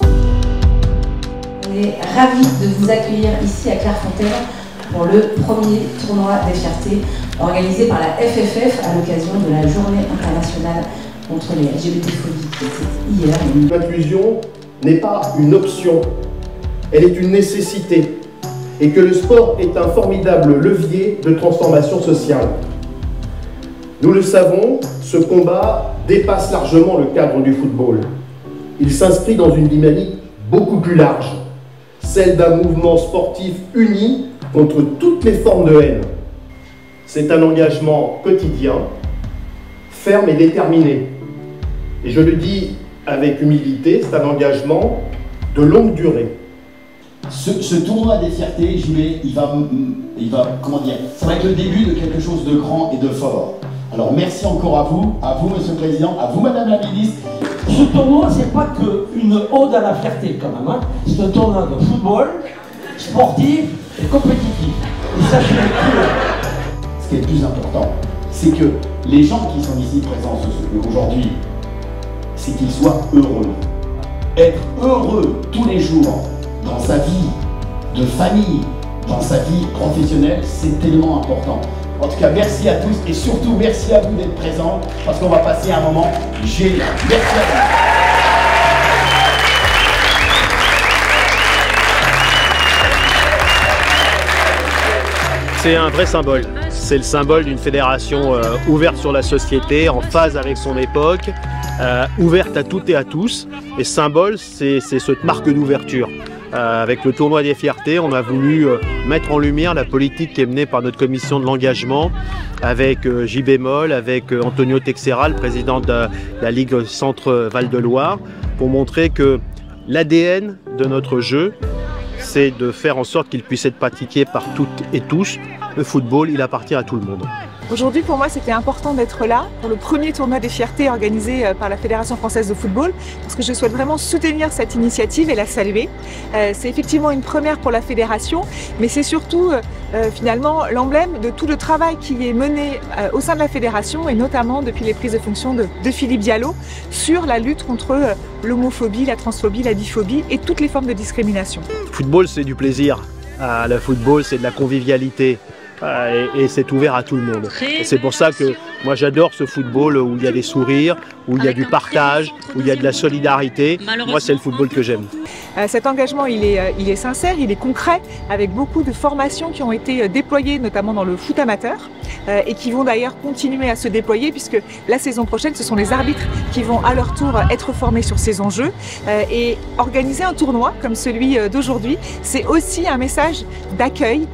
On est ravis de vous accueillir ici à Clairefontaine pour le premier tournoi des fiertés organisé par la FFF à l'occasion de la Journée internationale contre les LGBT-phobies qui était hier. L'inclusion n'est pas une option, elle est une nécessité et que le sport est un formidable levier de transformation sociale. Nous le savons, ce combat dépasse largement le cadre du football. Il s'inscrit dans une dynamique beaucoup plus large, celle d'un mouvement sportif uni contre toutes les formes de haine. C'est un engagement quotidien, ferme et déterminé. Et je le dis avec humilité, c'est un engagement de longue durée. Ce tournoi des fiertés, il va, comment dire, ça va être le début de quelque chose de grand et de fort. Alors merci encore à vous Monsieur le Président, à vous Madame la Ministre. Ce tournoi, c'est pas qu'une ode à la fierté quand même, hein. C'est un tournoi de football, sportif et compétitif. Et ça, je Ce qui est le plus important, c'est que les gens qui sont ici présents aujourd'hui, c'est qu'ils soient heureux. Être heureux tous les jours dans sa vie de famille, dans sa vie professionnelle, c'est tellement important. En tout cas, merci à tous et surtout merci à vous d'être présents parce qu'on va passer un moment génial. Merci à vous. C'est un vrai symbole. C'est le symbole d'une fédération ouverte sur la société, en phase avec son époque, ouverte à toutes et à tous. Et symbole, c'est cette marque d'ouverture. Avec le tournoi des fiertés, on a voulu mettre en lumière la politique qui est menée par notre commission de l'engagement, avec JB Moll, avec Antonio Texera, le président de la Ligue Centre Val-de-Loire, pour montrer que l'ADN de notre jeu, c'est de faire en sorte qu'il puisse être pratiqué par toutes et tous. Le football, il appartient à tout le monde. Aujourd'hui, pour moi, c'était important d'être là pour le premier tournoi des fiertés organisé par la Fédération française de football, parce que je souhaite vraiment soutenir cette initiative et la saluer. C'est effectivement une première pour la fédération, mais c'est surtout finalement l'emblème de tout le travail qui est mené au sein de la fédération, et notamment depuis les prises de fonction de Philippe Diallo, sur la lutte contre l'homophobie, la transphobie, la biphobie et toutes les formes de discrimination. Le football, c'est du plaisir. Le football, c'est de la convivialité. Et c'est ouvert à tout le monde. Et c'est pour ça que moi j'adore ce football où il y a des sourires, où il y a du partage, où il y a de la solidarité. Moi c'est le football que j'aime. Cet engagement il est sincère, il est concret, avec beaucoup de formations qui ont été déployées notamment dans le foot amateur et qui vont d'ailleurs continuer à se déployer, puisque la saison prochaine ce sont les arbitres qui vont à leur tour être formés sur ces enjeux, et organiser un tournoi comme celui d'aujourd'hui, c'est aussi un message d'accueil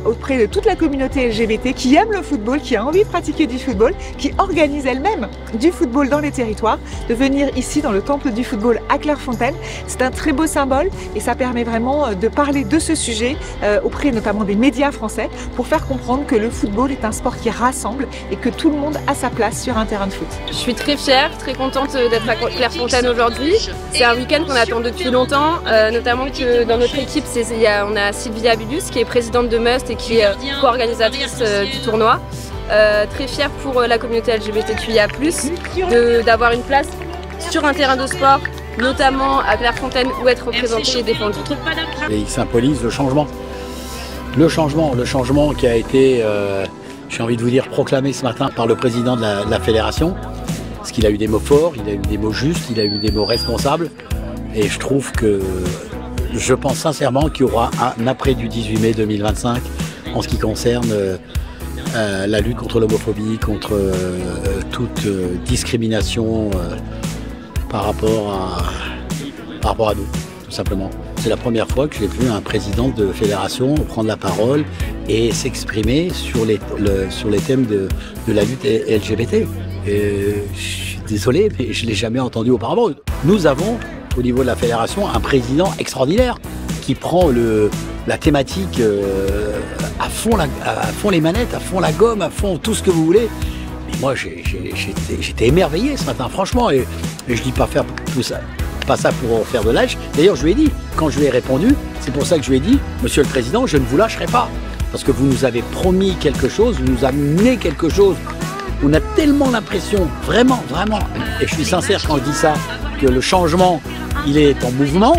auprès de toute la communauté LGBT qui aime le football, qui a envie de pratiquer du football, qui organise elle-même du football dans les territoires, de venir ici dans le temple du football à Clairefontaine. C'est un très beau symbole et ça permet vraiment de parler de ce sujet auprès notamment des médias français, pour faire comprendre que le football est un sport qui rassemble et que tout le monde a sa place sur un terrain de foot. Je suis très fière, très contente d'être à Clairefontaine aujourd'hui. C'est un week-end qu'on attend depuis longtemps, notamment que dans notre équipe, on a Sylvia Bibus qui est présidente de Must et qui est co-organisatrice du tournoi. Très fière pour la communauté LGBTQIA+, d'avoir une place sur un terrain de sport, notamment à Clairefontaine, où être représenté et défendu. Et il symbolise le changement. Le changement qui a été, j'ai envie de vous dire, proclamé ce matin par le président de la fédération. Parce qu'il a eu des mots forts, il a eu des mots justes, il a eu des mots responsables. Et je trouve que, je pense sincèrement qu'il y aura un après du 18 mai 2025 en ce qui concerne la lutte contre l'homophobie, contre toute discrimination par rapport à nous, tout simplement. C'est la première fois que j'ai vu un président de fédération prendre la parole et s'exprimer sur les thèmes de la lutte LGBT. Et je suis désolé, mais je ne l'ai jamais entendu auparavant. Nous avons, au niveau de la fédération, un président extraordinaire qui prend la thématique à fond les manettes, à fond la gomme, à fond tout ce que vous voulez. Mais moi, j'étais émerveillé ce matin, franchement, et je dis pas faire tout ça. Pas ça pour faire de lâche. D'ailleurs, je lui ai dit, quand je lui ai répondu, c'est pour ça que je lui ai dit, Monsieur le Président, je ne vous lâcherai pas. Parce que vous nous avez promis quelque chose, vous nous amenez quelque chose. On a tellement l'impression, vraiment, et je suis sincère quand je dis ça, que le changement, il est en mouvement,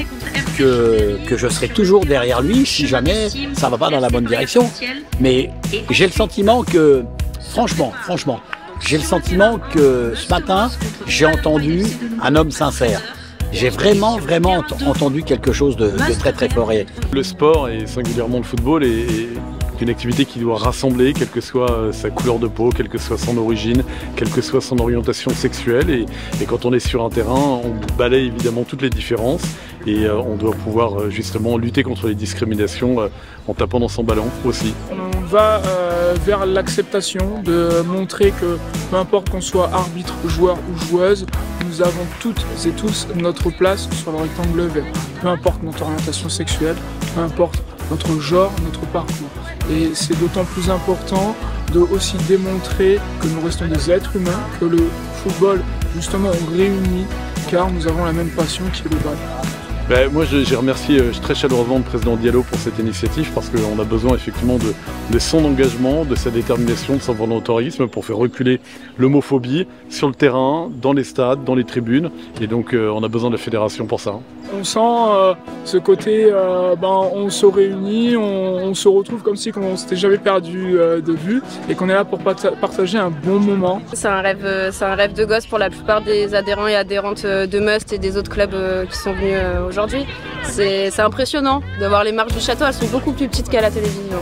que je serai toujours derrière lui si jamais ça va pas dans la bonne direction. Mais j'ai le sentiment que, franchement, j'ai le sentiment que ce matin, j'ai entendu un homme sincère. J'ai vraiment entendu quelque chose de très très fort. Le sport, et singulièrement le football, est une activité qui doit rassembler, quelle que soit sa couleur de peau, quelle que soit son origine, quelle que soit son orientation sexuelle. Et quand on est sur un terrain, on balaye évidemment toutes les différences et on doit pouvoir justement lutter contre les discriminations en tapant dans son ballon aussi. On va vers l'acceptation, de montrer que peu importe qu'on soit arbitre, joueur ou joueuse, nous avons toutes et tous notre place sur le rectangle vert. Peu importe notre orientation sexuelle, peu importe notre genre, notre parcours. Et c'est d'autant plus important de aussi démontrer que nous restons des êtres humains, que le football justement on réunit car nous avons la même passion qui est le ballon. Moi j'ai remercié très chaleureusement le président Diallo pour cette initiative parce qu'on a besoin effectivement de son engagement, de sa détermination, de son volontarisme pour faire reculer l'homophobie sur le terrain, dans les stades, dans les tribunes et donc on a besoin de la fédération pour ça. On sent ce côté, on se réunit, on se retrouve comme si on s'était jamais perdu de vue et qu'on est là pour partager un bon moment. C'est un rêve de gosse pour la plupart des adhérents et adhérentes de Must et des autres clubs qui sont venus aujourd'hui. C'est impressionnant de voir les marches du château, elles sont beaucoup plus petites qu'à la télévision.